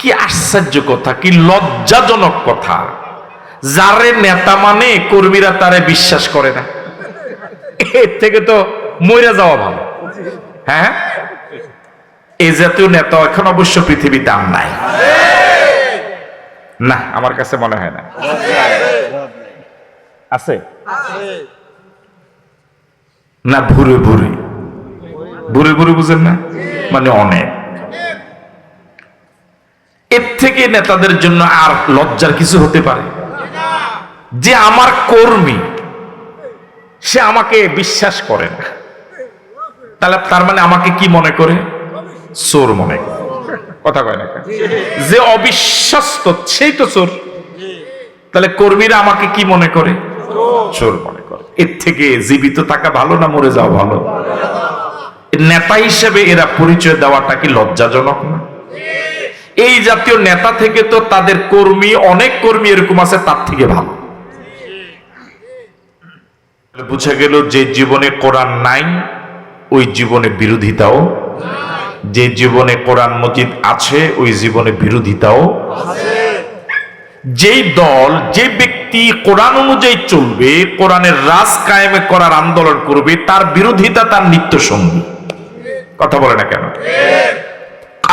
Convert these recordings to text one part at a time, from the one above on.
কি আশ্চর্য কথা, কি লজ্জাজনক কথা। যারে নেতা মানে কর্মীরা তারে বিশ্বাস করে না, এর থেকে তো মরে যাওয়া ভালো। হ্যাঁ, এই জাতীয় নেতা এখন অবশ্য পৃথিবীতে আর নাই, না আমার কাছে মনে হয় না। আছে না? ভুরে ভুরে ভুরে ভুরে বুঝেন না, মানে অনেক। এর থেকে নেতাদের জন্য আর লজ্জার কিছু হতে পারে? যে আমার কর্মী, সে আমাকে বিশ্বাস করে না, তাহলে তার মানে আমাকে কি মনে করে? চোর মনে করে। কথা কয় না? যে অবিশ্বস্ত সেই তো চোর। তাহলে কর্মীরা আমাকে কি মনে করে? চোর মনে করে। এর থেকে জীবিত থাকা ভালো না মরে যাওয়া ভালো? নেতা হিসেবে এরা পরিচয় দেওয়াটা কি লজ্জাজনক না? এই জাতীয় নেতা থেকে তো তাদের কর্মী, অনেক কর্মী এরকম আছে তার থেকে ভালো। বুঝা গেল যে জীবনে কোরআন নাই ওই জীবনে বিরোধিতাও, যে জীবনে কোরআন মজিদ আছে ওই জীবনে বিরোধিতাও। যেই দল, যে ব্যক্তি কোরআন অনুযায়ী চলবে, কোরআনের রাজ কায়েমে করার আন্দোলন করবে, তার বিরোধিতা তার নিত্য সঙ্গী। কথা বলে না কেন?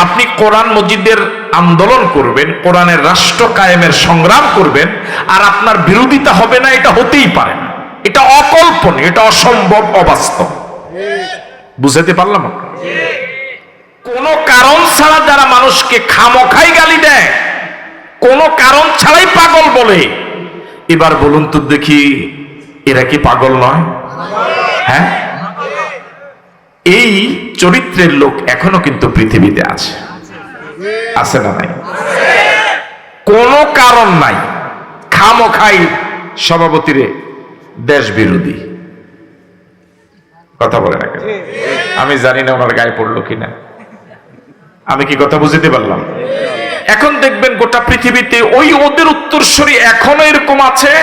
আপনি কোরআন মজিদের আন্দোলন করবেন, কোরআনের রাষ্ট্র কায়েমের সংগ্রাম করবেন, আর আপনার বিরোধিতা হবে না, এটা হতেই পারে না। এটা অকল্পনীয়, এটা অসম্ভব, অবাস্তব। বুঝাতে পারলাম? কোন কারণ ছাড়া যারা মানুষকে খামখাই গালি দেয়, কোন কারণ ছাড়াই পাগল বলে, এবার বলুন তো দেখি এরা কি পাগল নয়? হ্যাঁ, এই চরিত্রের লোক এখনো কিন্তু পৃথিবীতে আছে, আছে না নাই? কোন কারণ নাই, খামখাই সভাপতিরে দেশ বিরোধী। কথা বলে না কেন? আমি জানি না ওনার গায়ে পড়লো কিনা, আমি কি কথা বুঝতে পারলাম? এখন দেখবেন গোটা পৃথিবীতে ওই ওদের উত্তরসূরি এখনো এরকম আছে।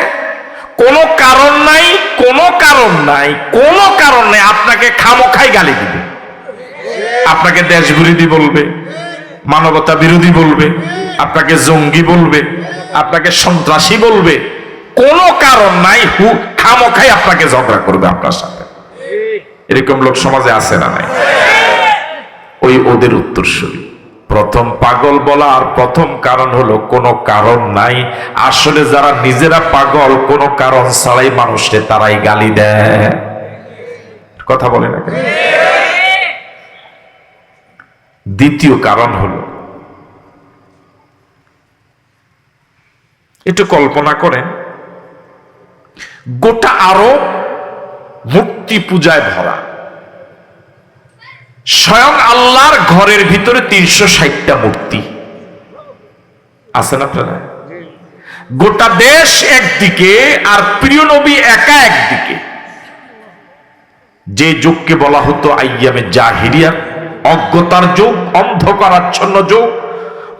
কোনো কারণ নাই, কোনো কারণ নাই, কোনো কারণ নাই, আপনাকে খামখাই গালি দিবে, আপনাকে দেশ বিরোধী বলবে, মানবতা বিরোধী বলবে, আপনাকে জঙ্গি বলবে, আপনাকে সন্ত্রাসী বলবে। কোনো কারণ নাই, খামখাই আপনাকে ঝগড়া করবে আপনার সাথে। এরকম লোক সমাজে আছে না নাই? ওই ওদের উত্তরসূরি। প্রথম পাগল বলা আর প্রথম কারণ হলো কোনো কারণ নাই। আসলে যারা নিজেরা পাগল, কোনো কারণ ছাড়াই মানুষকে তারাই গালি দেয়। কথা বলে না? দ্বিতীয় কারণ হলো, একটু কল্পনা করেন, গোটা আরব মূর্তি পূজায় ভরা, স্বয়ং আল্লাহর ঘরের ভিতরে 360টা মূর্তি আছে না আপনারা? গোটা দেশ একদিকে আর প্রিয় নবী একা একদিকে। যে যুগকে বলা হতো আইয়ামে জাহিলিয়া, অজ্ঞতার যুগ, অন্ধকারাচ্ছন্ন যুগ,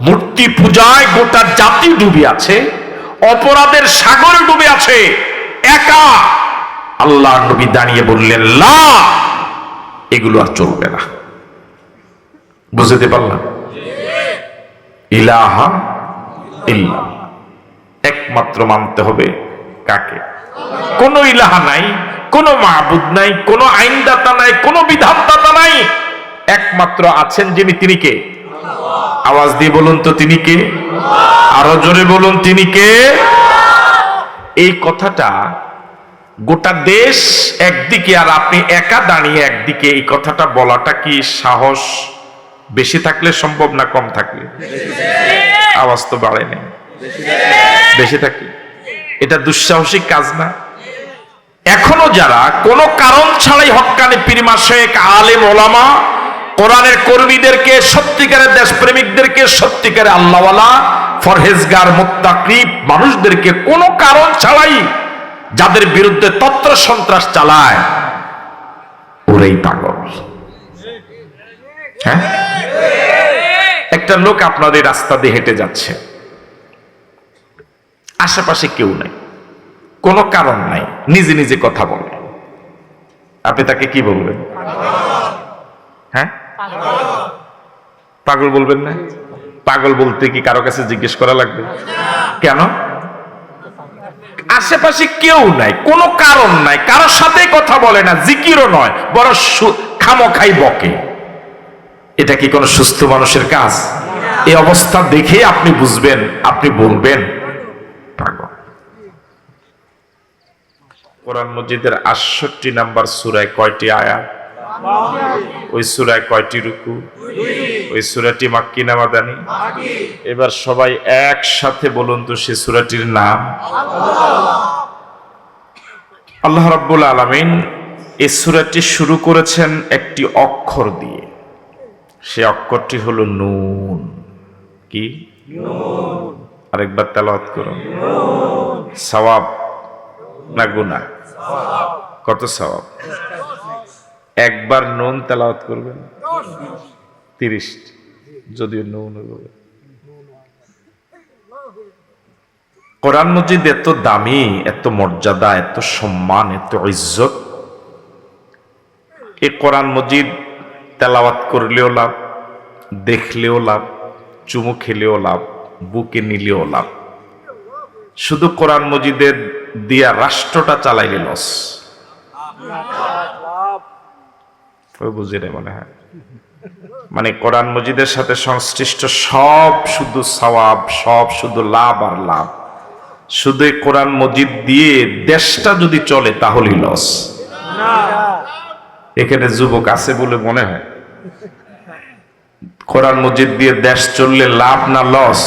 মূর্তি পূজায় গোটা জাতি ডুবে আছে, অপরাধের সাগরে ডুবে আছে। একা আল্লাহ নবী দাঁড়িয়ে বললেন, লা, এগুলো আর চলবে না। বুঝতে পারলাম? ইলাহা ইল্লাল্লাহ, একমাত্র মানতে হবে কাকে? কোন ইলাহা নাই, কোন মাবুদ নাই, কোন আইনদাতা নাই, কোন বিধানদাতা নাই। একমাত্র আছেন যিনি, তিনি কে? আওয়াজ দিয়ে বলুন তো, তিনি কে? আরো জোরে বলুন, তিনি কে? এই কথাটা গোটা দেশ একদিকে আর আপনি একা দাঁড়িয়ে একদিকে, এই কথাটা বলাটা কি সাহস বেশি থাকলে সম্ভব না কম থাকলে? আওয়াজ তো বাড়ে নেই, বেশি থাকলে। এটা দুঃসাহসিক কাজ না? এখনো যারা কোনো কারণ ছাড়াই হক্কানি পীর মাশায়েখ, আলেম ওলামা, কোরআনের কর্মীদেরকে, সত্যিকারের দেশপ্রেমিকদেরকে, সত্যিকারের আল্লাহওয়ালা, ফরহেজগার, মুত্তাকি মানুষদেরকে কোনো কারণ ছাড়াই যাদের বিরুদ্ধে তন্ত্র সন্ত্রাস চালায়, ওরাই পাগল। হ্যাঁ, একটা লোক আপনাদের রাস্তা দিয়ে হেঁটে যাচ্ছে, আশেপাশে কেউ নাই, কোনো কারণ নাই, নিজে নিজে কথা বলে, আপনি তাকে কি বলবেন? হ্যাঁ, পাগল বলবেন না? পাগল বলতে কি কারো কাছে জিজ্ঞেস করা লাগবে? কেন? আশেপাশে কেউ নাই, কোনো কারণ নাই, কারোর সাথে কথা বলে না, জিকিরও নয়, বড় খামোখাই বকে। এটা কি কোনো সুস্থ মানুষের কাজ? এই অবস্থা দেখে আপনি বুঝবেন, আপনি বলবেন পাগল। কোরআন মজিদের ৬৮ নম্বর সূরায় কয়টি আয়াত? ওই সূরায় কয়টি রুকু? ওই সূরাটি মাক্কি না মাদানী? এবার সবাই একসাথে বলুন তো সে সূরাটির নাম। আল্লাহ রাব্বুল আলামিন এই সূরাটি শুরু করেছেন একটি অক্ষর দিয়ে, সে অক্ষরটি হলো নুন। কি? নুন। আরেকবার তেলাওয়াত করুন। সওয়াব না গুনাহ? কত সওয়াব? একবার নুন তেলাওয়াত করবেন 30, যদিও নুন হবে। কোরআন মজিদ এত দামি, এত মর্যাদা, এত সম্মান, এত ইজ্জত। এই কোরআন মজিদ তেলাওয়াত করলেও লাভ, দেখলেও লাভ, চুমু খেলেও লাভ, বুকে নিলেও লাভ। শুধু কোরআন মজিদের দিয়া রাষ্ট্রটা চালাইলে লস। বুঝে নেই মনে হয়। মানে কোরআন মজিদের সাথে সংশ্লিষ্ট সব শুধু সওয়াব, সব শুধু লাভ আর লাভ। শুধু কোরআন মজিদ দিয়ে দেশটা যদি চলে তাহলেই লস। এখানে যুবক আছে বলে মনে হয়? কোরআন মজিদ দিয়ে দেশ চললে লাভ না লস?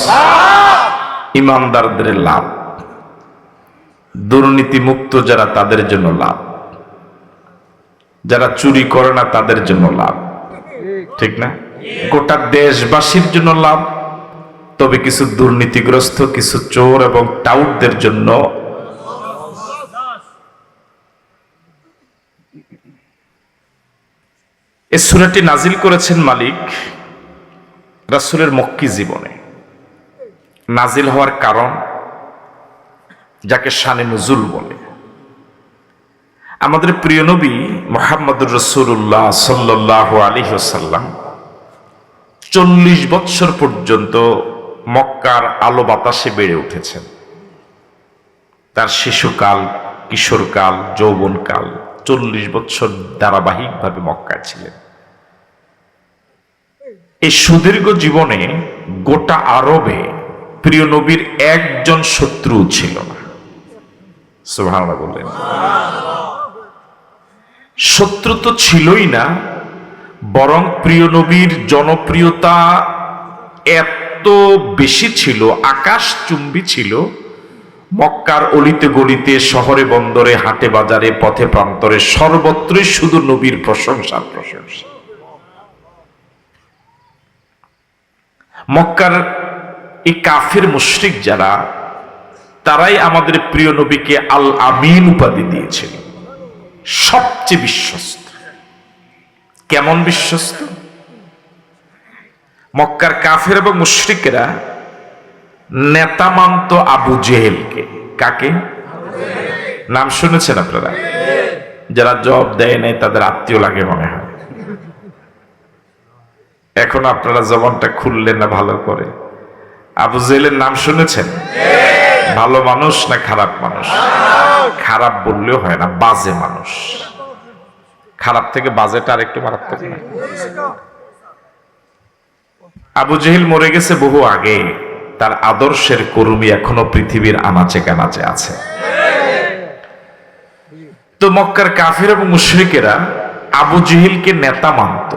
ইমানদারদের লাভ, দুর্নীতি মুক্ত যারা তাদের জন্য লাভ, যারা চুরি করে না তাদের জন্য লাভ, ঠিক না? গোটা দেশবাসীর জন্য লাভ, তবে কিছু দুর্নীতিগ্রস্ত, কিছু চোর এবং টাউটদের জন্য এই সূরাটি নাজিল করেছেন মালিক রাসূলের মক্কি জীবনে। নাজিল হওয়ার কারণ, যাকে শানে নুজুল বলে। আমাদের প্রিয় নবী মুহাম্মদুর রাসূলুল্লাহ সাল্লাল্লাহু আলাইহি ওয়াসাল্লাম 40 বৎসর পর্যন্ত মক্কার আলো বাতাসে বেড়ে উঠেছেন। তার শিশুকাল, কিশোরকাল, যৌবনকাল 40 বৎসর ধারাবাহিকভাবে মক্কায় ছিলেন। এই সুদীর্ঘ জীবনে গোটা আরবে প্রিয় নবীর একজন শত্রু ছিল না। সুবহানাল্লাহ বললেন। শত্রু তো ছিলই না, বরং প্রিয় নবীর জনপ্রিয়তা এত বেশি ছিল, আকাশচুম্বী ছিল। মক্কার অলিতে গলিতে, শহরে বন্দরে, হাটে বাজারে, পথে প্রান্তরে সর্বত্রই শুধু নবীর প্রশংসা প্রশংসা। মক্কার এই কাফির মুশরিক যারা, তারাই আমাদের প্রিয় নবীকে আল আমিন উপাধি দিয়েছিল, সবচেয়ে বিশ্বস্ত। কেমন বিশ্বস্ত? মক্কার কাফের এবং মুশরিকেরা নেতা মানত আবু জেহেলকে। কাকে? নাম শুনেছেন আপনারা? যারা জবাব দেয় নাই তাদের আত্মীয় লাগে মনে হয়। এখন আপনারা জবানটা খুললেন না ভালো করে। আবু জেহেলের নাম শুনেছেন? ভালো মানুষ না খারাপ মানুষ? খারাপ বললেও হয় না, বাজে মানুষ। খারাপ থেকে বাজেটা আর একটু মারাত্মক না? আবু জেহেল মরে গেছে বহু আগে, তার আদর্শের কর্মী এখনো পৃথিবীর আনাচে কানাচে আছে। তো মক্কার কাফির এবং মুশরিকেরা আবু জেহেলকে নেতা মানত।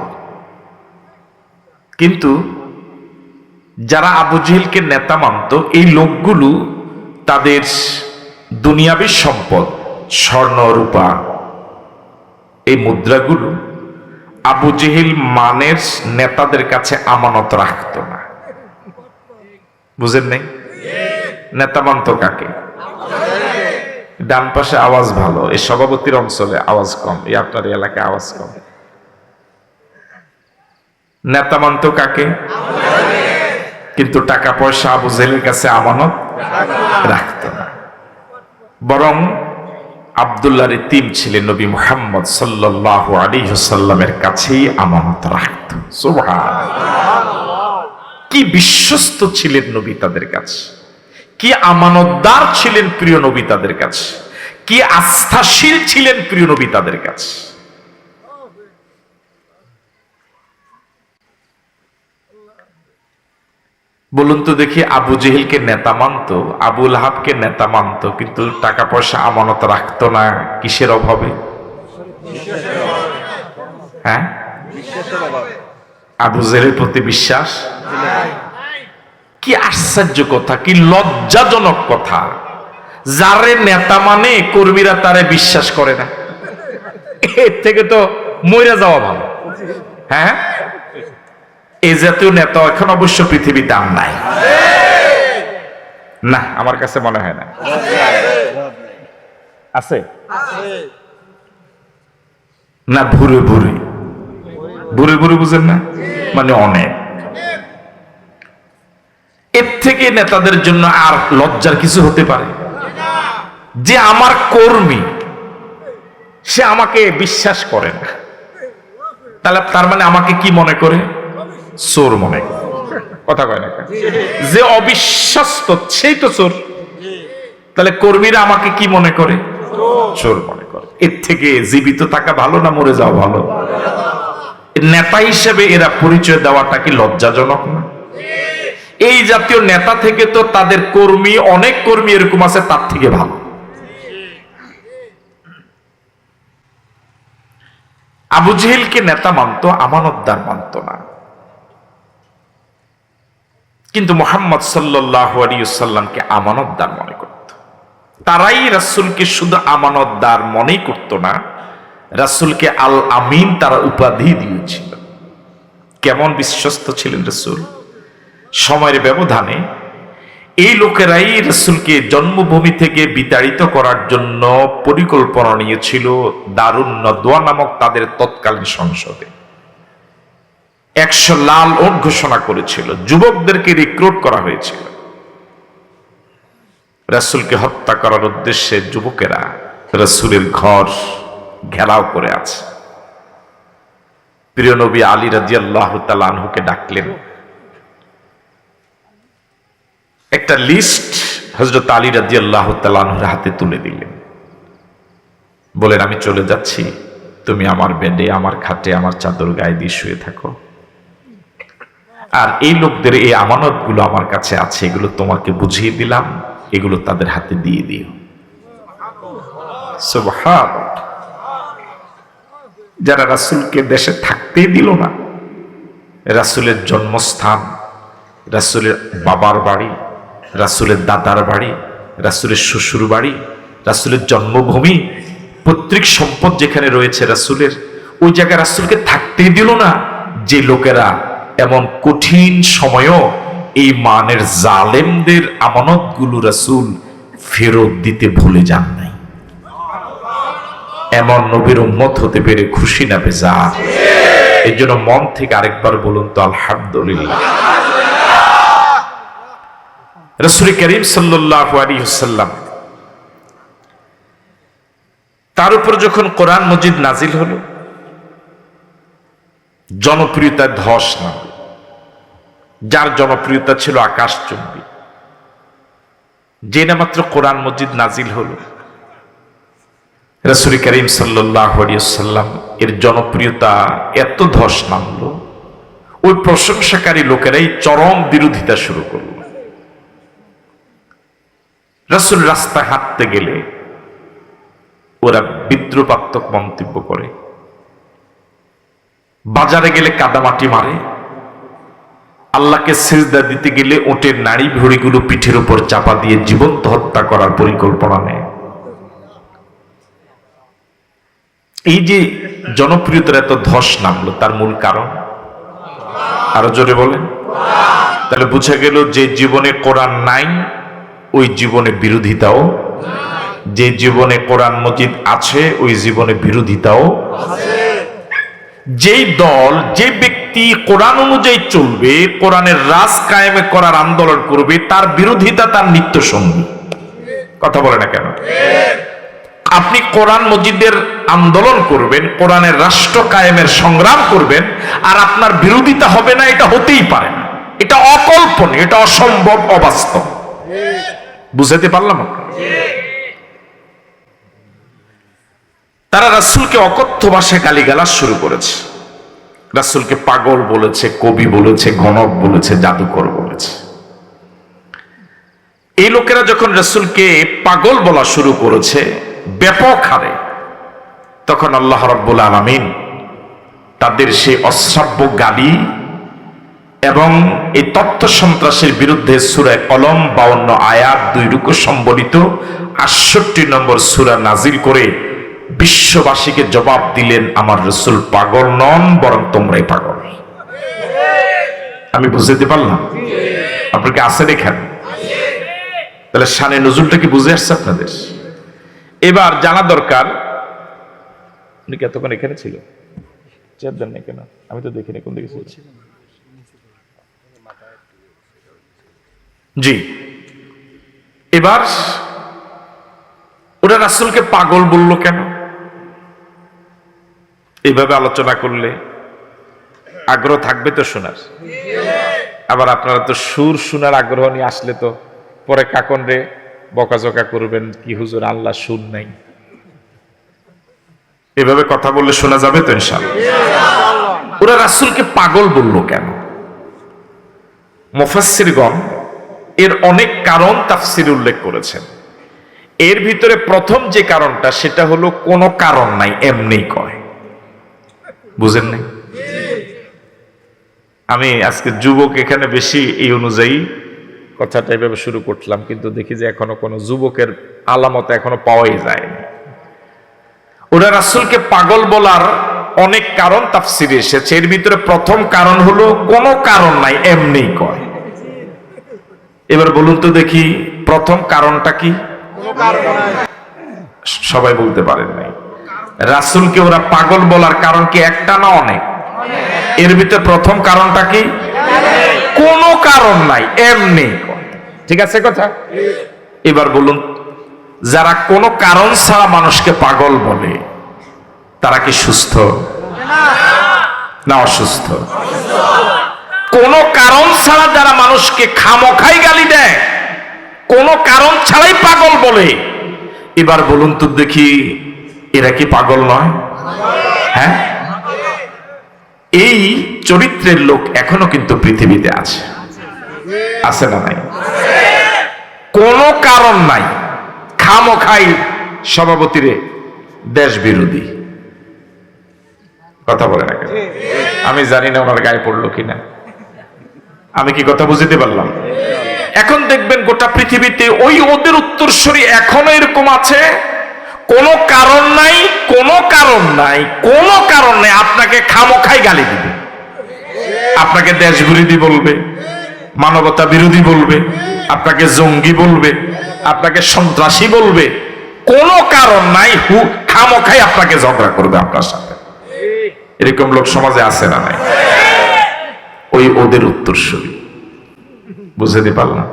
কিন্তু যারা আবু জেহেলকে নেতা মানত, এই লোকগুলো তাদের দুনিয়াবী সম্পদ, স্বর্ণ রূপা, এই মুদ্রাগুলো আবু জেহেল মানের নেতাদের কাছে আমানত রাখত না। বুঝেন নাই? নেতা মানত কাকে? ডান পাশে আওয়াজ ভালো, এই সভাপতির অঞ্চলে আওয়াজ কম, এই আপনার এলাকায় আওয়াজ কম। নেতা মানত কাকে? কিন্তু টাকা পয়সা আবু জেহেলের কাছে আমানত রাখত না। বরং আব্দুল্লাহর ইতিম ছিলেন নবী মুহাম্মদ সাল্লাল্লাহু আলাইহি ওয়াসাল্লামের কাছেই আমানত রাখত। সুবহানাল্লাহ। কি বিশ্বস্ত ছিলেন নবী তাদের কাছে, কি আমানতদার ছিলেন প্রিয় নবী তাদের কাছে, কি আস্থাশীল ছিলেন প্রিয় নবী তাদের কাছে। বলুন তো দেখি, আবু জেহেলকে নেতা মানত, আবু লাহাবকে নেতা মানত, কিন্তু টাকা পয়সা আমানত রাখতো না কিসের অভাবে? হ্যাঁ, আবু জেহেলের প্রতি বিশ্বাস। কি আশ্চর্য কথা, কি লজ্জাজনক কথা, যারে নেতা মানে কর্মীরা তারে বিশ্বাস করে না। এর থেকে তো মরে যাওয়া ভালো। হ্যাঁ, এই জাতীয় নেতা এখন অবশ্য পৃথিবীতে আর নাই, না আমার কাছে মনে হয় না। আছে না? ভুরে ভুরে ভুরে ভুরে বুঝেন না, মানে অনেক। এর থেকে নেতাদের জন্য আর লজ্জার কিছু হতে পারে? যে আমার কর্মী, সে আমাকে বিশ্বাস করে না, তাহলে তার মানে আমাকে কি মনে করে? চোর মনে করে। কথা কয় না? যে অবিশ্বস্ত সেই তো চোর। তাহলে কর্মীরা আমাকে কি মনে করে? চোর মনে করে। এর থেকে জীবিত থাকা ভালো না মরে যাওয়া ভালো? নেতা হিসেবে এরা পরিচয় দেওয়াটা কি লজ্জাজনক না? এই জাতীয় নেতা থেকে তো তাদের কর্মী, অনেক কর্মী এরকম আছে তার থেকে ভালো। আবু জেহেলকে নেতা মানত, আমানতদার মানত না। কিন্তু মুহাম্মদ সাল্লাল্লাহু আলাইহি ওয়াসাল্লামকে আমানতদার মনে করত। তারাই রাসূলকে শুধু আমানতদার মনেই করত না, রাসূলকে আল আমিন তারা উপাধি দিয়েছিল। কেমন বিশ্বস্ত ছিলেন রাসূল! সময়ের ব্যবধানে এই লোকেরাই রাসূলকে জন্মভূমি থেকে বিতাড়িত করার জন্য পরিকল্পনা নিয়েছিল দারুন নদওয়া নামক তাদের তৎকালীন সংসদে। 100 লাল ওট ঘোষণা করেছিল, যুবকদেরকে রিক্রুট করা হয়েছিল। রাসূলকে হত্যা করার উদ্দেশ্যে যুবকেরা রাসূলের ঘর ঘেরাও করে আছে। প্রিয় নবী আলী রাদিয়াল্লাহু তাআলা আনহুকে ডাকলেন। একটা লিস্ট হযরত আলী রাদিয়াল্লাহু তাআলা আনহুর হাতে তুলে দিলেন, বলেন আমি চলে যাচ্ছি, তুমি আমার বেডে, আমার খাটে, আমার চাদর গায়ে দিয়ে শুয়ে থাকো, আর এই লোকদের এই আমানতগুলো আমার কাছে আছে, এগুলো তোমাকে বুঝিয়ে দিলাম, এগুলো তাদের হাতে দিয়ে দিও। সুবহানাল্লাহ। যারা রাসূলকে দেশে থাকতেই দিল না, রাসূলের জন্মস্থান, রাসূলের বাবার বাড়ি, রাসূলের দাদার বাড়ি, রাসূলের শ্বশুর বাড়ি, রাসূলের জন্মভূমি, পৈতৃক সম্পদ যেখানে রয়েছে রাসূলের, ওই জায়গায় রাসূলকে থাকতেই দিল না। যে লোকেরা এমন কঠিন সময়ও এই মানের জালেমদের আমানতগুলো রাসূল ফেরত দিতে ভুলে যান নাই, এমন নবীর উম্মত হতে পেরে খুশি না বেজার? এই জন্য মন থেকে আরেকবার বলুন তো আলহামদুলিল্লাহ। রাসূল করিম সাল্লাল্লাহু আলাইহি ওয়াসাল্লাম তার উপর যখন কোরআন মজিদ নাজিল হলো, জনপ্রিয়তার ধস নামল। যার জনপ্রিয়তা ছিল আকাশচুম্বী, যে না মাত্র কোরআন মজিদ নাজিল হলো, রাসূল করিম সাল্লাল্লাহু আলাইহি ওয়াসাল্লাম এর জনপ্রিয়তা এত ধস নামলো, ওই প্রশংসাকারী লোকেরাই চরম বিরোধিতা শুরু করল। রাসূল রাস্তায় হাঁটতে গেলে ওরা বিদ্রুপাত্মক মন্তব্য করে, বাজারে গেলে কাদামাটি মারে, আল্লাহকে সিজদা দিতে গেলে ওটের নাড়ি ভুঁড়িগুলো পিঠের উপর চাপা দিয়ে জীবন্ত হত্যা করার পরিকল্পনা নেয়। এই যে জনপ্রিয়তার এত ধস নামলো, তার মূল কারণ আরো জোরে বলেন। তাহলে বুঝা গেল যে জীবনে কোরআন নাই ওই জীবনে বিরোধিতাও, যে জীবনে কোরআন মজিদ আছে ওই জীবনে বিরোধিতাও। যেই দল, যে ব্যক্তি কোরআন অনুযায়ী চলবে, কোরআনের রাজ কায়েমে করার আন্দোলন করবে, তার বিরোধিতা তার নিত্য সঙ্গী। কথা বলে না কেন? আপনি কোরআন মজিদের আন্দোলন করবেন, কোরআনের রাষ্ট্র কায়েমের সংগ্রাম করবেন, আর আপনার বিরোধিতা হবে না, এটা হতেই পারে না। এটা অকল্পনীয়, এটা অসম্ভব, অবাস্তব। বুঝাতে পারলাম? তারা রাসূলকে অকথ্য ভাষায় গালিগালাজ শুরু করেছে, রাসূলকে পাগল বলেছে, কবি বলেছে, গণক বলেছে, জাদুকর বলেছে। এই লোকেরা যখন রাসূলকে পাগল বলা শুরু করেছে ব্যাপক হারে, তখন আল্লাহ রাব্বুল আলামিন তাদের সেই অশ্রাব্য গালি এবং এই তথ্য সন্ত্রাসের বিরুদ্ধে সূরা কলম 52 আয়াত 2 রুকু সম্বলিত 68 নম্বর সূরা নাজিল করে বিশ্ববাসীকে জবাব দিলেন, আমার রাসূল পাগল নন, বরং তোমরাই পাগল। আমি বুঝতে পারলাম? আপনাকে আসে দেখেন তাহলে শানে নজুলটা কি বুঝে আসছে আপনাদের? এবার জানা দরকার, উনি কি এতক্ষণ এখানে ছিল? চেয়ার দেন না কেন? আমি তো দেখিনি কোন দিকে ছিল। জি, এবার ওরা রাসূলকে পাগল বলল কেন? এইভাবে আলোচনা করলে আগ্রহ থাকবে তো শোনার। আবার আপনারা তো সুর শোনার আগ্রহ নিয়ে আসলে তো পরে কাকন রে বকাঝকা করবেন, কি হুজুর আল্লাহ সুর নাই। এভাবে কথা বললে শোনা যাবে তো ইনশাআল্লাহ? ওরা রাসূলকে পাগল বলল কেন? মুফাসসিরগণ এর অনেক কারণ তাফসীরে উল্লেখ করেছেন। এর ভিতরে প্রথম যে কারণটা, সেটা হলো কোনো কারণ নাই, এমনি কয়। বুঝেন নাই? আমি আজকে যুবক এখানে বেশি, এই অনুযায়ী কথাটা এভাবে শুরু করলাম, কিন্তু দেখি যে এখনো কোনো যুবকের আলামত এখনো পাওয়াই যায়নি। ওরা রাসূলকে পাগল বলার অনেক কারণ তাফসীরে এসেছে। এর ভিতরে প্রথম কারণ হলো কোনো কারণ নাই, এমনি কয়। এবার বলুন তো দেখি প্রথম কারণটা কি? সবাই বলতে পারেন নাই। রাসূলকে ওরা পাগল বলার কারণ কি একটা না অনেক? এর ভিতরে প্রথম কারণটা কি? কোনো কারণ নাই, এমনি। ঠিক আছে কথা? এবার বলুন, যারা কোনো কারণ ছাড়া মানুষকে পাগল বলে তারা কি সুস্থ না অসুস্থ? কোনো কারণ ছাড়া যারা মানুষকে খামখাই গালি দেয়, কোনো কারণ ছাড়াই পাগল বলে, এবার বলুন তো দেখি এরা কি পাগল নয়? হ্যাঁ, এই চরিত্রের লোক এখনো কিন্তু পৃথিবীতে আছে, আছে না নাই? কোনো কারণ নাই, খামখাই সভাপতিরে দেশ বিরোধী কথা বলে না কেন? আমি জানি না ওনার গায়ে পড়লো কিনা, আমি কি কথা বুঝতে পারলাম? এখন দেখবেন গোটা পৃথিবীতে ওই ওদের উত্তরসূরি এখনো এরকম আছে। কোনো কারণ নাই, কোনো কারণ নাই, কোনো কারণ নাই, আপনাকে খামখাই গালি দিবে, আপনাকে দেশ বিরোধী বলবে, মানবতা বিরোধী বলবে, আপনাকে জঙ্গি বলবে, আপনাকে সন্ত্রাসী বলবে, কোনো কারণ নাই, খামখাই আপনাকে ঝগড়া করবে আপনার সাথে। এরকম লোক সমাজে আছে না নাই? ওই ওদের উত্তরসূরি। বুঝতে পারলাম?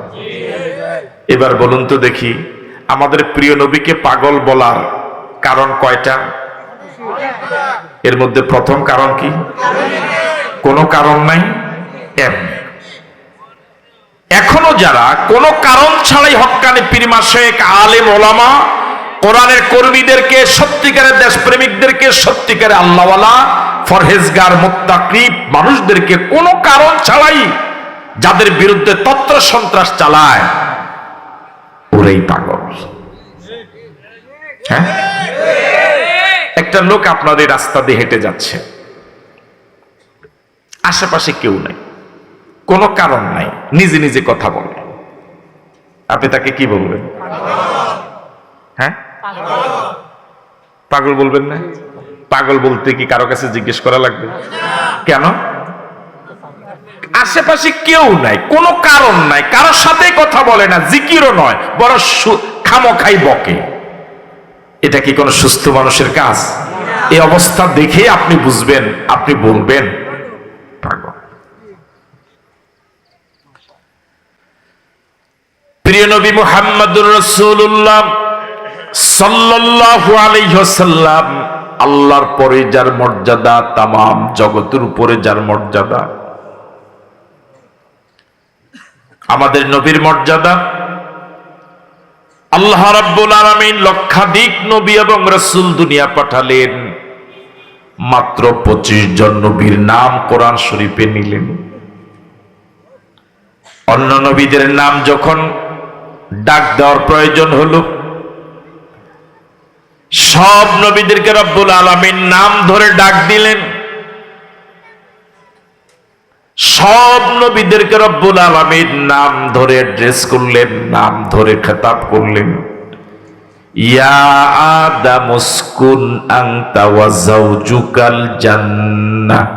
এবার বলুন তো দেখি আমাদের প্রিয় নবীকে পাগল বলার কারণ কয়টা? এর মধ্যে প্রথম কারণ কি? কোনো কারণ নাই, এমনি। এখনো যারা কোনো কারণ ছাড়াই হক্কানি পীর মাশায়েখ, আলেম, ওলামা, কোরআনের কর্মীদেরকে, সত্যিকারের দেশপ্রেমিকদেরকে, সত্যিকারের আল্লাহওয়ালা, ফরহেজগার, মুত্তাকি মানুষদেরকে কোনো কারণ ছাড়াই যাদের বিরুদ্ধে তন্ত্র সন্ত্রাস চালায়, ওরাই পাগল। হ্যাঁ, একটা লোক আপনাদের রাস্তা দিয়ে হেঁটে যাচ্ছে, আশেপাশে কেউ নাই, কোনো কারণ নাই, নিজে নিজে কথা বলে, আপনি তাকে কি বলবেন? হ্যাঁ, পাগল বলবেন না? পাগল বলতে কি কারো কাছে জিজ্ঞেস করা লাগবে? কেন? আশেপাশে কেউ নাই, কোনো কারণ নাই, কারোর সাথে কথা বলে না, জিকিরও নয়, বড় খামখাই বকে। এটা কি কোনো সুস্থ মানুষের কাজ? এই অবস্থা দেখে আপনি বুঝবেন, আপনি বলবেন পাগল। প্রিয় নবী মুহাম্মদুর রাসূলুল্লাহ সাল্লাল্লাহু আলাইহি ওয়াসাল্লাম, আল্লাহর পরে যার মর্যাদা, তামাম জগতের উপরে যার মর্যাদা, আমাদের নবীর মর্যাদা, আল্লাহ রাব্বুল আলামিন লক্ষাধিক নবী এবং রাসূল দুনিয়া পাঠালেন, মাত্র 25 জন নবীর নাম কোরআন শরীফে নিলেন। অন্য নবীদের নাম যখন ডাক দেওয়ার প্রয়োজন হলো, সব নবীদেরকে রব্বুল আলামিন নাম ধরে ডাক দিলেন। সব নবীদেরকে রব্বুল আলামিন নাম ধরে অ্যাড্রেস করলেন, নাম ধরে খেতাব করলেন। ইয়া আদম উসকুন আনতা ওয়া যাওজুকাল জান্নাহ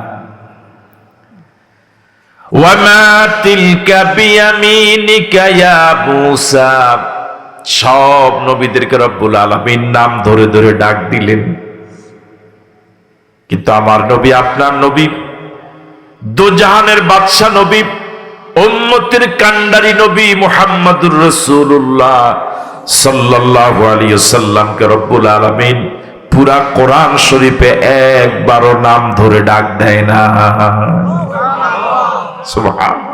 ওয়া মা তিলকা বিয়ামিনিকা ইয়া মূসা। সব নবীদেরকে রব্বুল আলামিন নাম ধরে ধরে ডাক দিলেন। কিন্তু আমার নবী, আপনার নবী, দোজাহানের বাদশা নবী, উম্মতের কান্ডারি নবী মুহাম্মদুর রাসূলুল্লাহ সাল্লাল্লাহু আলাইহি ওয়াসাল্লামকে রব্বুল আলামিন পুরা কোরআন শরীফে একবারও নাম ধরে ডাক দেয় না। সুবহানাল্লাহ।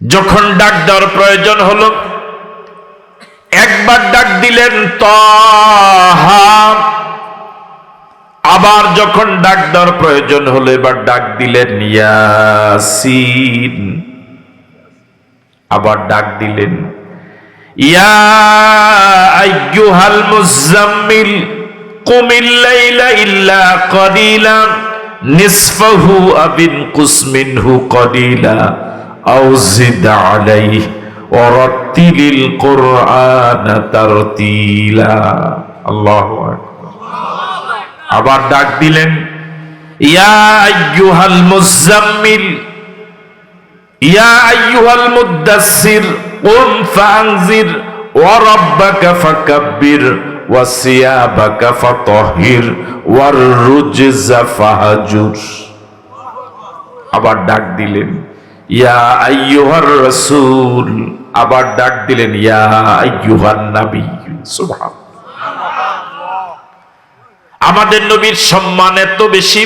যখন ডাক দেওয়ার প্রয়োজন হলো, একবার ডাক দিলেন তাহা, আবার যখন ডাক দেওয়ার প্রয়োজন হলো এবার ডাক দিলেন ইয়াসিন, আবার ডাক দিলেন ইয়া আইয়ুহাল মুযাম্মিল কুমিল লাইলা ইল্লা কালিলা নিসফাহু আবিন কুসমিনহু কালিলা আও জিদ আলাইহি ওয়া রাত্তিলিল কুরআনা তারতিলা। আল্লাহু আকবার। আবার ডাক দিলেন ইয়া আইয়ুহাল মুযাম্মিল ইয়া আইয়ুহাল মুদ্দাসসির কুম ফাআনজির ওয়া রাব্বাকা ফাকাব্বির ওয়া সিয়াবাকা ফাতাহহির ওয়ার রুজজা ফাহাজুর। আবার ডাক দিলেন ইয়া আইয়ুহার রাসূল, আবার ডাক দিলেন ইয়া আইয়ুহান নবী। সুবহানাল্লাহ। আমাদের নবীর সম্মান এত বেশি,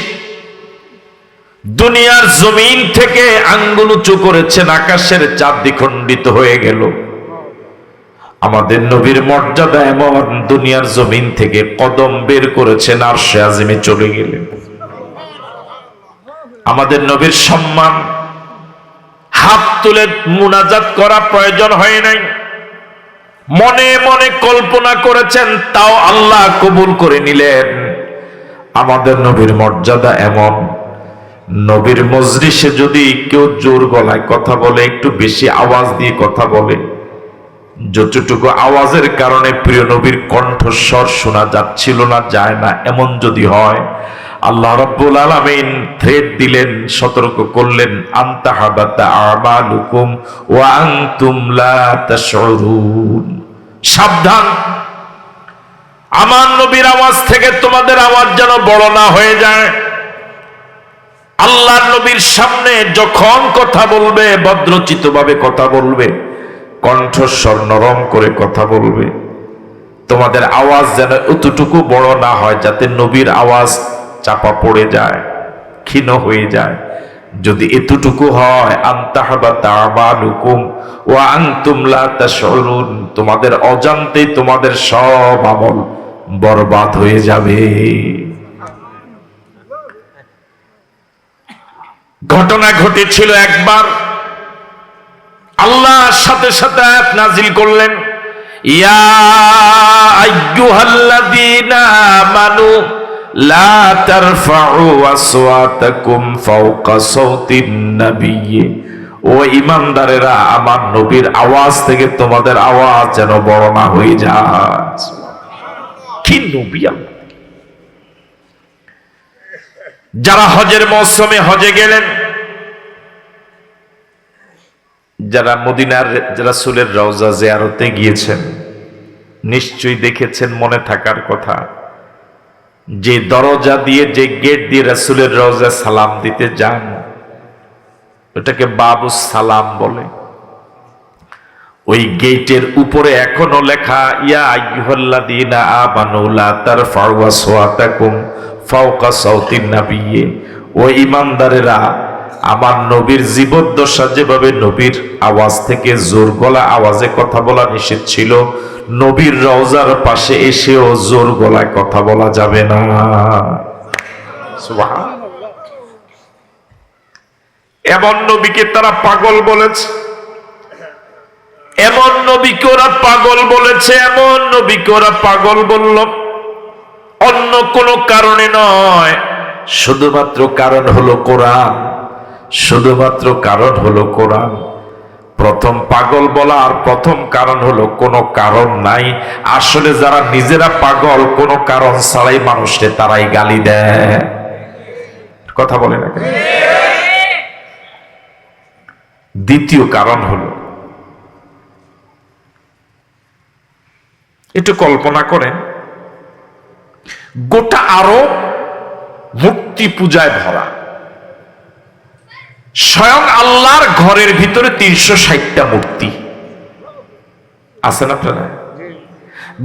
দুনিয়ার জমিন থেকে আঙ্গুল উঁচু করেছেন, আকাশের চাঁদ দ্বিখণ্ডিত হয়ে গেল। আমাদের নবীর মর্যাদা এমন, দুনিয়ার জমিন থেকে কদম বের করেছেন, আরশে আজিমে চলে গেলেন। আমাদের নবীর সম্মান হাত তুলে মুনাজাত করা প্রয়োজন হয় নাই, মনে মনে কল্পনা করেছেন, তাও আল্লাহ কবুল করে নিলেন। আমাদের নবীর মর্যাদা এমন, নবীর মজলিসে যদি কেউ জোর গলায় কথা বলে, একটু বেশি আওয়াজ দিয়ে কথা বলে, যতটুকু আওয়াজের কারণে প্রিয় নবীর কণ্ঠস্বর শোনা যাচ্ছিল না, যায় না, এমন যদি হয়, আল্লাহ রাব্বুল আলামিন থ্রেট দিলেন, সতর্ক করলেন, আনতা হাবাতা আমালুকুম ওয়া আনতুম লা তাশউরুন। সাবধান, আমার নবীর আওয়াজ থেকে তোমাদের আওয়াজ যেন বড় না হয়ে যায়। আল্লাহর নবীর সামনে যখন কথা বলবে, ভদ্রচিতভাবে কথা বলবে, কণ্ঠস্বর নরম করে কথা বলবে। তোমাদের আওয়াজ যেন এতটুকু বড় না হয় যাতে নবীর আওয়াজ চাপা পড়ে যায়, ক্ষীণ হয়ে যায়। যদি এতটুকু হয়, আনতা হাবাতা আমালুকুম ওয়া আনতুম লা তাশউরুন, তোমাদের অজান্তেই তোমাদের সব আমল বরবাদ হয়ে যাবে। ঘটনা ঘটেছিল একবার, আল্লাহ সাথে সাথে আয়াত নাজিল করলেন, ইয়া আইয়ুহাল্লাযীনা আমানু লা তারফাউ আসওয়াতাকুম ফাওকা সাওতিন নাবিয়্যি। ও ঈমানদারেরা, আমার নবীর আওয়াজ থেকে তোমাদের আওয়াজ যেন বড় না হয়ে যায়। কি নবী! যারা হজের মৌসুমে হজে গেলেন, যারা মদিনার রাসূলের রওজা জিয়ারতে গিয়েছেন, নিশ্চয়ই দেখেছেন, মনে থাকার কথা, যে দরজা দিয়ে, যে গেট দিয়ে রাসূলের রওজা সালাম দিতে যান, ওটাকে বাবুস সালাম বলে। ওই গেটের উপরে এখনো লেখা, ইয়া আইয়ুহাল্লাযীনা আমানু লা তারফাউ আসওয়াতাকুম ফাওকা সাওতিন নাবিয়্যি। ও ঈমানদারেরা, আমার নবীর জীবদ্দশা যেভাবে নবীর আওয়াজ থেকে জোর গলা আওয়াজে কথা বলা নিষেধ ছিল, নবীর রওজার পাশে এসেও জোর গলায় কথা বলা যাবে না। সুবহানাল্লাহ। এমন নবীকে তারা পাগল বলেছে, এমন নবীকে ওরা পাগল বলেছে, এমন নবীকে ওরা পাগল বলল, অন্য কোনো কারণে নয়, শুধুমাত্র কারণ হলো কোরআন, শুধুমাত্র কারণ হলো কোরআন। প্রথম পাগল বলা আর প্রথম কারণ হলো কোনো কারণ নাই। আসলে যারা নিজেরা পাগল কোনো কারণ ছাড়াই মানুষকে তারাই গালি দেয়। কথা বলে না কেন? দ্বিতীয় কারণ হলো, একটু কল্পনা করেন, গোটা আরব মূর্তি পূজায় ভরা, স্বয়ং আল্লাহর ঘরের ভিতরে 360টা মূর্তি আছেন আপনারা।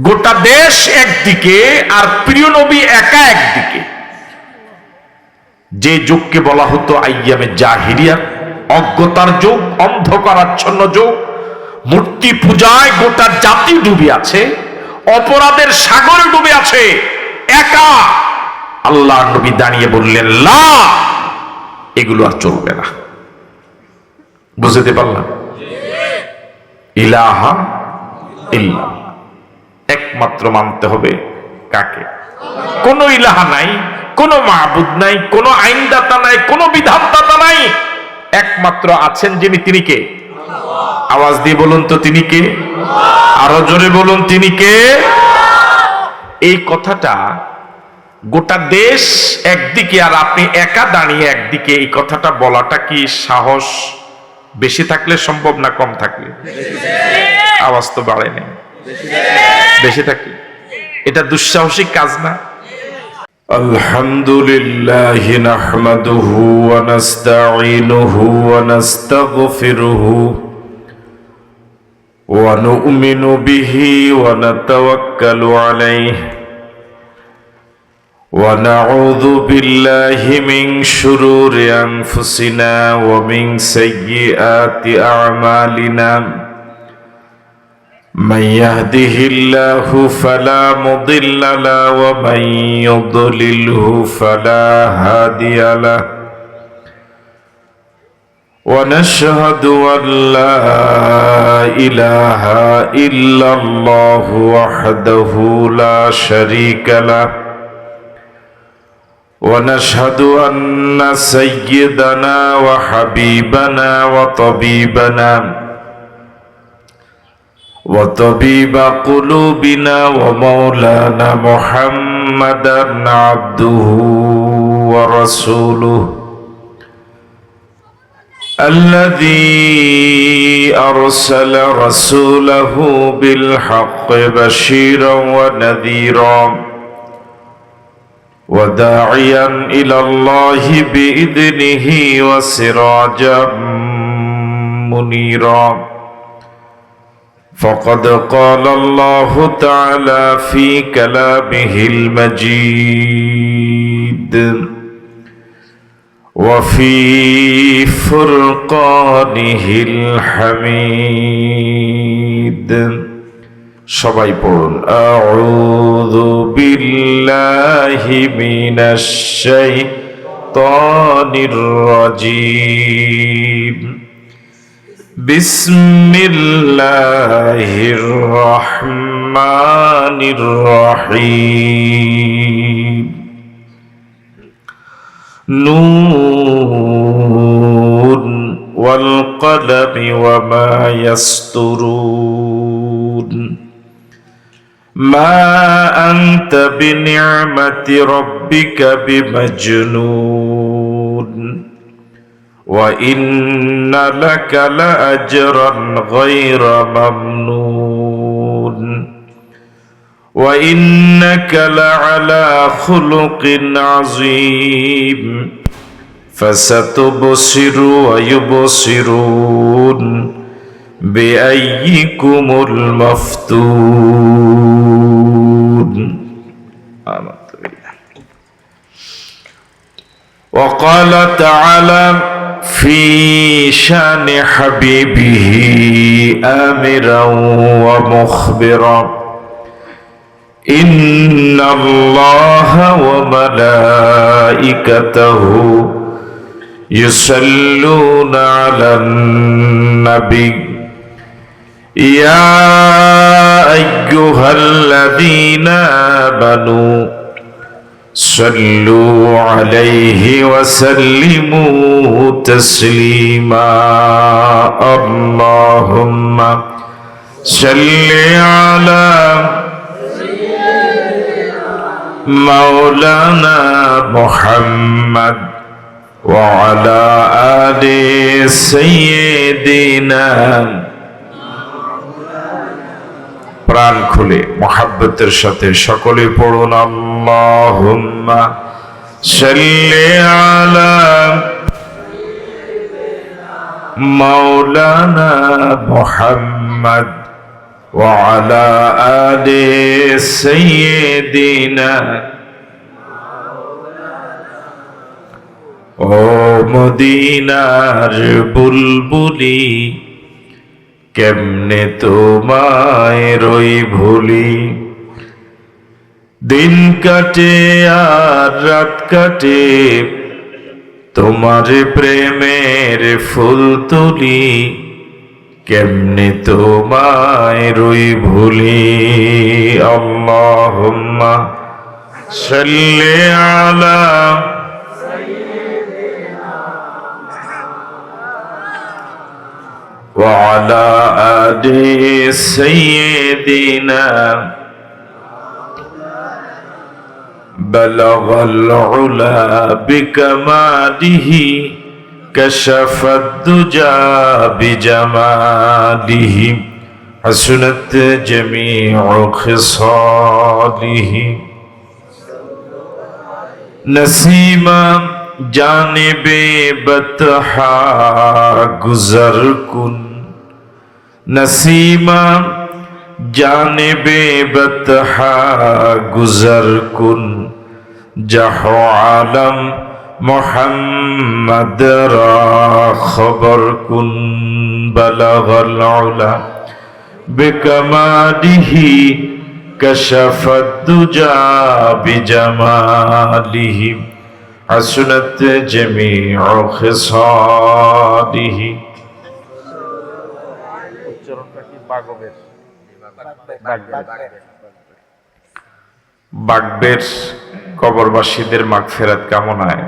গোটা দেশ একদিকে আর প্রিয় নবী একা একদিকে। যে যুগকে বলা হতো আইয়ামে জাহিলিয়া, অজ্ঞতার যুগ, অন্ধকারাচ্ছন্ন যুগ, মূর্তি পূজায় গোটা জাতি ডুবে আছে, অপরাধের সাগরে ডুবে আছে, একা আল্লাহর নবী দাঁড়িয়ে বললেন, লা, এগুলো আর চলবে না। বুঝতে পারলাম? ইলাহা ইল্লাল্লাহ, একমাত্র মানতে হবে কাকে? কোনো ইলাহা নাই, কোনো মাবুদ নাই, কোনো আইনদাতা নাই, কোনো বিধানদাতা নাই, একমাত্র আছেন যিনি, তিনি কে? আওয়াজ দিয়ে বলুন তো, তিনি কে? আরো জোরে বলুন, তিনি কে? এই কথাটা গোটা দেশ একদিকে আর আপনি একা দাঁড়িয়ে একদিকে, এই কথাটা বলাটা কি সাহস বেশি থাকলে সম্ভব না কম থাকলে? আওয়াজ তো বাড়ে নেই, বেশি থাকলে এটা দুঃসাহসিক কাজ না? আলহামদুলিল্লাহ নাহমাদুহু ওয়া নাস্তাঈনুহু ওয়া নাস্তাগফিরুহু ওয়া নু'মিনু বিহি ওয়া নাতাওয়াক্কালু আলাইহি ওয়া নাউযু বিল্লাহি মিন শুরুরি আনফুসিনা ওয়া মিন সাইয়্যিআতি আ'মালিনা। من يهده الله فلا مضل له ومن يضلله فلا هادي له ونشهد أن لا إله إلا الله وحده لا شريك له ونشهد أن سيدنا وحبيبنا وطبيبنا وطبيب قلوبنا ومولانا محمدا عبده ورسوله الذي أرسل رسوله بالحق بشيرا ونذيرا وداعيا إلى الله بإذنه وسراجا منيرا. فقد قال الله تعالى في كلامه المجيد وفي فرقانه الحميد. সবাই পড়ুন, আউযু বিল্লাহি মিনাশ শাইতানির রাজীম। বিসমিল্লাহির রহমানির রহিম। নুন ওয়াল কলমি ওয়া মা ইয়াসতুরুন। মা আনতা বিনি'মাতি রাব্বিকা বিমাজনুন। وَإِنَّ لَكَ لَأَجْرًا غَيْرَ مَمْنُونٍ وَإِنَّكَ لَعَلَى خُلُقٍ عَظِيمٍ. فَسَتُبْصِرُ وَيُبْصِرُونَ بِأَيِّكُمُ الْمَفْتُونُ. وقال تعالى في شان حبيبه آمرا ومخبرا إن الله وملائكته يصلون على النبي يا أيها الذين آمنوا صلوا عليه وسلموا تسليما اللهم صل على مولانا محمد وعلى آل سيدنا প্রাণ খুলে মুহাব্বতের সাথে সকলে পড়ুন আল্লাহুম্মা সাল্লি আলা মাওলানা মুহাম্মদ ওয়া আলা আলি সাইয়্যিদিনা ও মদিনার বুলবুলি কেমনে তোমায় রই ভুলি দিন কাটে আর রাত কাটে তোমার প্রেমের ফুল তুলি কেমনে তোমায় রই ভুলি আল্লাহুম্মা সাল্লি আলা وعلى آل سيدنا بلغ العلا بكماله كشف الدجى بجماله حسنت جميع خصاله نسيما جانب بطحا گزر کن نسیما جانب بطحا گزر کن جہو عالم محمد را خبر کن بلغ العلا بکمالہ کشف الدجى بجمالہ حسنت جميع خصاله বাগবের কবরবাসীদের মাগফিরাত কামনায়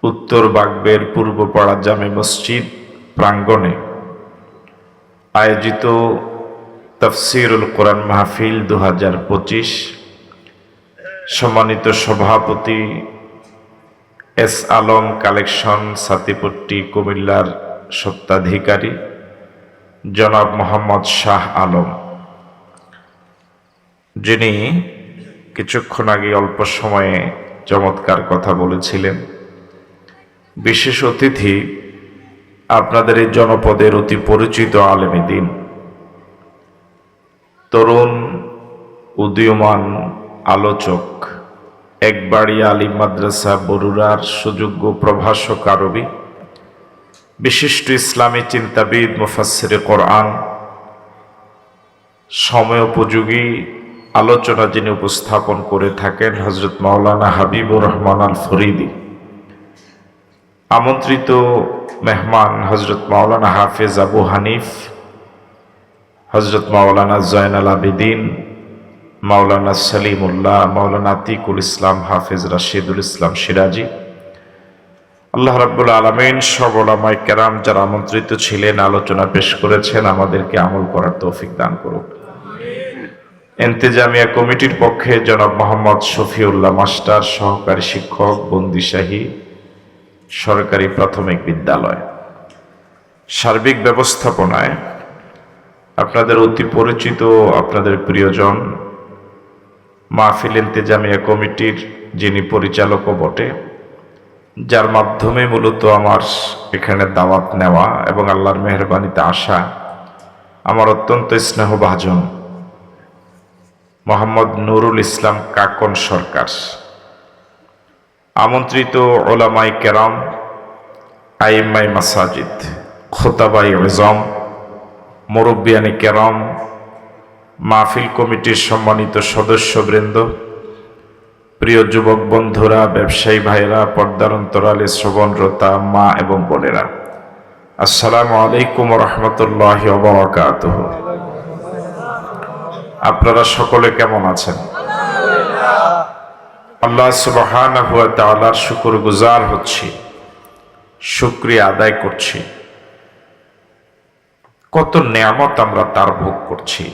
উত্তর বাগবের পূর্বপাড়া জামে মসজিদ প্রাঙ্গণে আয়োজিত তাফসীরুল কোরআন মাহফিল 2025 সম্মানিত সভাপতি এস আলম কালেকশন সাতিপট্টি কুমিল্লার স্বত্বাধিকারী জনাব মোহাম্মদ শাহ আলম, যিনি কিছুক্ষণ আগে অল্প সময়ে চমৎকার কথা বলেছিলেন। বিশেষ অতিথি আপনাদের এই জনপদের অতি পরিচিত আলেমে দ্বীন, তরুণ উদীয়মান আলোচক, একবাড়ি আলিম মাদ্রাসা বরুড়ার সুযোগ্য প্রভাষক আরবি, বিশিষ্ট ইসলামী চিন্তাবিদ, মুফাসসিরে কোরআন, সময়োপযোগী আলোচনা যিনি উপস্থাপন করে থাকেন হযরত মাওলানা হাবিবুর রহমান আল ফরিদি, আমন্ত্রিত মেহমান হযরত মাওলানা হাফেজ আবু হানিফ, হযরত মাওলানা জয়নাল আবেদিন, মাওলানা সালিমুল্লাহ, মাওলানা আতিকুল ইসলাম, হাফেজ রাশিদুল ইসলাম সিরাজি, আল্লাহ রাব্বুল আলামিন সব উলামায়ে কেরাম যারা আমন্ত্রিত ছিলেন, আলোচনা পেশ করেছেন, আমাদেরকে আমল করার তৌফিক দান করুন। ইন্তেজামিয়া কমিটির পক্ষে জনাব মোহাম্মদ শফিউল্লাহ মাস্টার, সহকারী শিক্ষক, বন্দিশাহী সরকারি প্রাথমিক বিদ্যালয়, সার্বিক ব্যবস্থাপনায় আপনাদের অতি পরিচিত, আপনাদের প্রিয়জন, মাহফিল ইন্তেজামিয়া কমিটির যিনি পরিচালকও বটে, যার মাধ্যমে মূলত আমার এখানে দাওয়াত নেওয়া এবং আল্লাহর মেহেরবানিতে আসা আমার অত্যন্ত স্নেহভাজন মোহাম্মদ নুরুল ইসলাম কাকন সরকার, আমন্ত্রিত ওলামায়ে কেরাম, আইম্মাই মাসাজিদ, খোতাবাই আজম, মুরব্বিয়ানি কেরাম, মাহফিল কমিটির সম্মানিত সদস্যবৃন্দ, প্রিয় যুবক বন্ধুরা, ব্যবসায়ী ভাইরা, পর্দার অন্তরালে শ্রবণরতা মা এবং বোনেরা, আসসালামু আলাইকুম রহমতুল্লাহি ওয়া বারাকাতুহু। আপনারা সকলে কেমন আছেন? আল্লাহ সুবহানাহু ওয়া তাআলার শুকরগুজার হচ্ছি, শুকরিয়া আদায় করছি। কত নেয়ামত আমরা তার ভোগ করছি।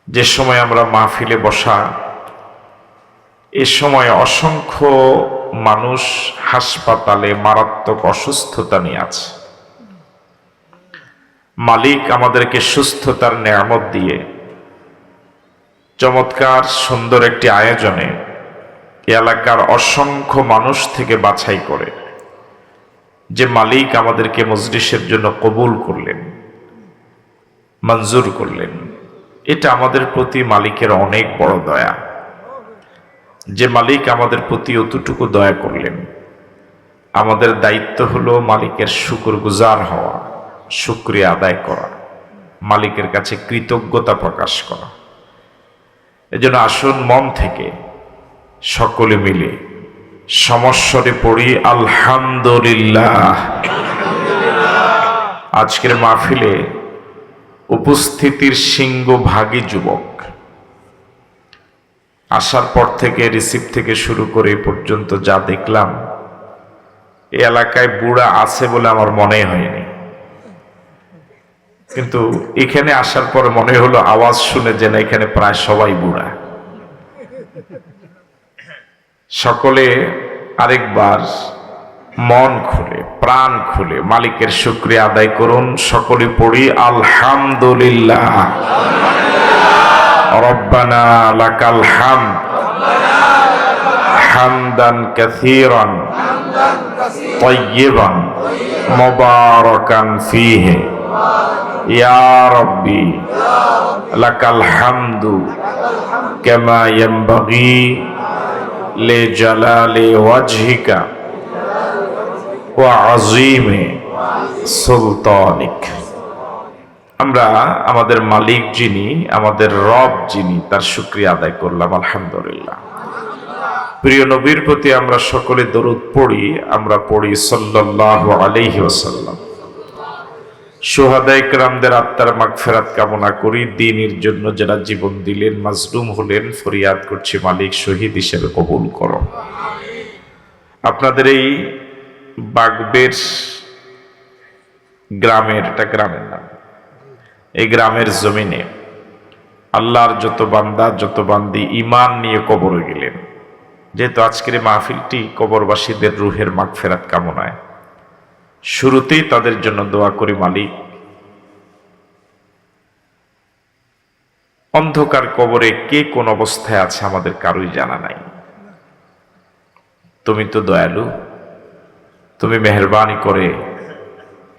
যে সময় আমরা মাহফিলে বসা, এ সময় অসংখ্য মানুষ হাসপাতালে মারাত্মক অসুস্থতা নিয়ে আছে। মালিক আমাদেরকে সুস্থতার নেয়ামত দিয়ে চমৎকার সুন্দর একটি আয়োজনে এলাকার অসংখ্য মানুষ থেকে বাছাই করে যে মালিক আমাদেরকে মজলিসের জন্য কবুল করলেন, মঞ্জুর করলেন, এটা আমাদের প্রতি মালিকের অনেক বড় দয়া। যে মালিক আমাদের প্রতি অতটুকু দয়া করলেন, আমাদের দায়িত্ব হলো মালিকের শুকরগুজার হওয়া, শুকরিয়া আদায় করা, মালিকের কাছে কৃতজ্ঞতা প্রকাশ করা। এজন্য আসুন মন থেকে সকলে মিলে সমস্বরে পড়ি আলহামদুলিল্লাহ। আজকের মাহফিলে উপস্থিতির সিংহভাগী যুবক। আসার পর থেকে রিসিভ থেকে শুরু করে এ পর্যন্ত যা দেখলাম, এই এলাকায় বুড়া আছে বলে আমার মনে হয়নি, কিন্তু এখানে আসার পর মনে হলো আওয়াজ শুনে যে না, এখানে প্রায় সবাই বুড়া। সকলে আরেকবার মন খুলে প্রাণ খুলে মালিকের শুকরিয়া আদায় করুন। সকলে পড়ি আলহামদুলিল্লাহ। রব্বানা লাকাল হামদ হামদান কাসীরান তাইয়িবান মুবারাকান ফীহি ইয়া রাব্বি লাকাল হামদু কামা ইয়ানবাগি লিজালালি ওয়াজহিকা ওয়া আযীমি সুলতানিক। আমরা আমাদের মালিক যিনি, আমাদের রব যিনি, তার শুকরিয়া আদায় করলাম আলহামদুলিল্লাহ। প্রিয় নবীর প্রতি আমরা সকলে দরুদ পড়ি। আমরা পড়ি সাল্লাল্লাহু আলাইহি ওয়াসাল্লাম। শুহাদায়ে কেরামদের আত্মার মাগফিরাত কামনা করি। দ্বীনের জন্য যারা জীবন দিলেন, মাজলুম হলেন, ফরিয়াদ করছি মালিক শহীদ হিসেবে কবুল করো। আপনাদের এই বাগবের গ্রামের, এটা গ্রামের নাম, এই গ্রামের জমিনে আল্লাহর যত বান্দা যত বান্দি ঈমান নিয়ে কবরে গেলেন, যেহেতু আজকের এই মাহফিলটি কবরবাসীদের রুহের মাগফিরাত কামনায়, শুরুতেই তাদের জন্য দোয়া করি মালিক, অন্ধকার কবরে কে কোন অবস্থায় আছে আমাদের কারোই জানা নাই। তুমি তো দয়ালু, তুমি মেহেরবানি করে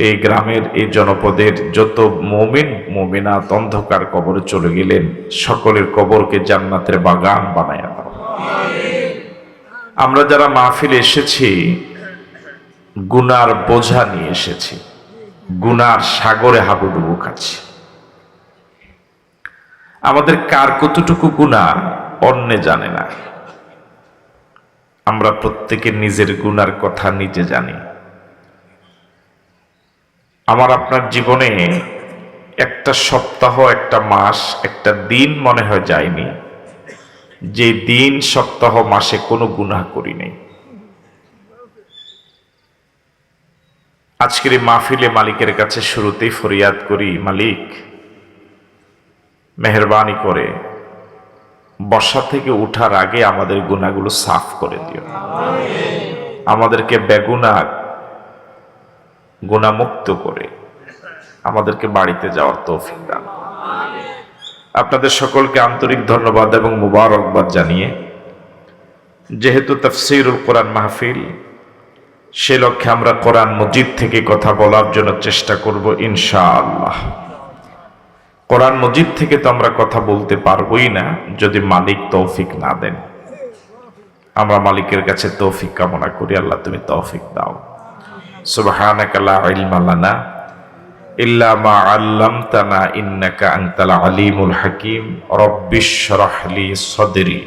এই গ্রামের, এই জনপদের যত মুমিন মুমিনাত অন্ধকার কবরে চলে গেলেন, সকলের কবরকে জান্নাতের বাগান বানায়া দাও। আমরা যারা মাহফিলে এসেছি, গুনার বোঝা নিয়ে এসেছি, গুনার সাগরে হাবুডুবু খাচ্ছি। আমাদের কার কতটুকু গুনাহ অন্যে জানে না। আমরা প্রত্যেকে নিজের গুনার কথা নিজে জানি। আমার আপনার জীবনে একটা সপ্তাহ, একটা মাস, একটা দিন মনে হয় যায়নি যে দিন, সপ্তাহ, মাসে কোনো গুনাহ করি নাই। আজকের এই মাহফিলে মালিকের কাছে শুরুতেই ফরিয়াদ করি, মালিক মেহেরবানি করে বর্ষা থেকে উঠার আগে আমাদের গুনাহগুলো সাফ করে দিও, আমাদেরকে বেগুনাহ গুনাহমুক্ত করে আমাদেরকে বাড়িতে যাওয়ার তৌফিক দান। আপনাদের সকলকে আন্তরিক ধন্যবাদ এবং মুবারকবাদ জানিয়ে, যেহেতু তাফসীরুল কোরআন মাহফিল, সে লক্ষ্যে আমরা কোরআন মজিদ থেকে কথা বলার জন্য চেষ্টা করব ইনশাআল্লাহ। কোরআন মজিদ থেকে তো আমরা কথা বলতে পারবোই না যদি মালিক তৌফিক না দেন। আমরা মালিকের কাছে তৌফিক কামনা করি, আল্লাহ তুমি তৌফিক দাও। সুবহানাকা লা ইলমা লানা ইল্লা মা আল্লামতানা ইন্নাকা আনতাল আলিমুল হাকিম রব্বিশরাহ লি সাদরি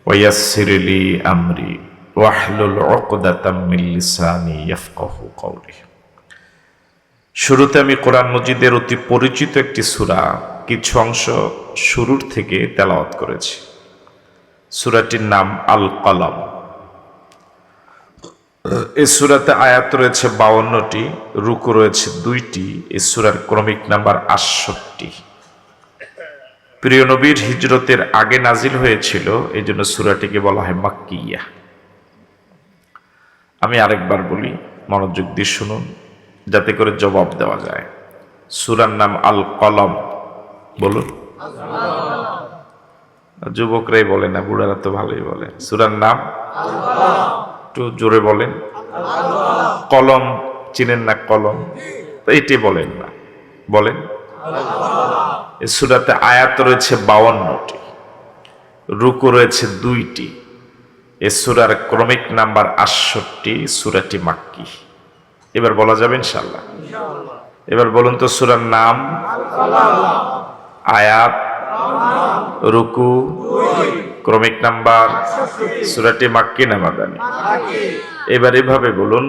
ওয়া ইয়াসসির লি আমরি ওয়াহলুল উকদাতাম মিন লিসানি ইয়াফকাহু কওলি। শুরুতে আমি কোরআন মজিদের অতি পরিচিত একটি সূরা কিছু অংশ শুরুর থেকে তেলাওয়াত করেছি। সূরাটির নাম আল কলম। এই সূরাতে আয়াত রয়েছে 52টি, রুকু রয়েছে 2টি। এই সূরার ক্রমিক নাম্বার 68। প্রিয় নবীর হিজরতের আগে নাজিল হয়েছিল, এই জন্য সূরাটিকে বলা হয় মাক্কিয়া। আমি আরেকবার বলি, মনোযোগ দিয়ে শুনুন যাতে করে জবাব দেওয়া যায়। সূরার নাম আল কলম। বলুন, যুবকরাই বলে না, বুড়ারা তো ভালোই বলে। সূরার নাম একটু জোরে বলেন। কলম চিনেন না? কলম তো এটি বলেন না, বলেন। এই সূরাতে আয়াত রয়েছে 52টি, রুকু রয়েছে 2টি। এই সূরার ক্রমিক নাম্বার 68। সূরাটি মাক্কি। এবার বলা যাবে ইনশাআল্লাহ? এবার বলুন তো সূরার নাম, আয়াত, রুকু, ক্রমিক নাম্বার। সূরাটি মাক্কি না মাদানী? এবার এভাবে বলুন।